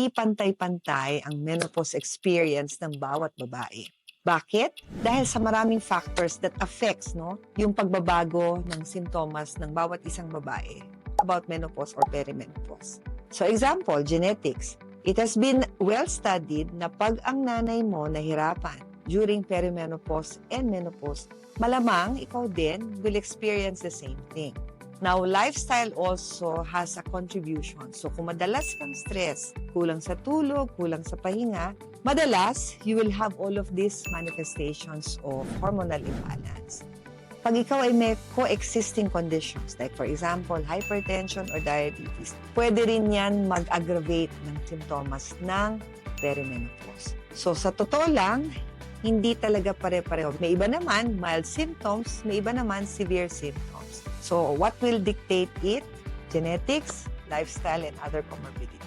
hindi pantay-pantay ang menopause experience ng bawat babae. Bakit? Dahil sa maraming factors that affects yung pagbabago ng sintomas ng bawat isang babae about menopause or perimenopause. So example, genetics. It has been well studied na pag ang nanay mo nahirapan during perimenopause and menopause, malamang ikaw din will experience the same thing. Now, lifestyle also has a contribution. So, kung madalas kang stress, kulang sa tulog, kulang sa pahinga, madalas, you will have all of these manifestations of hormonal imbalance. Pag ikaw ay may coexisting conditions, like for example, hypertension or diabetes, pwede rin yan mag-aggravate ng sintomas ng perimenopause. So, sa totoo lang, hindi talaga pare-pareho. May iba naman, mild symptoms, may iba naman, severe symptoms. So, what will dictate it? Genetics, lifestyle, and other comorbidities.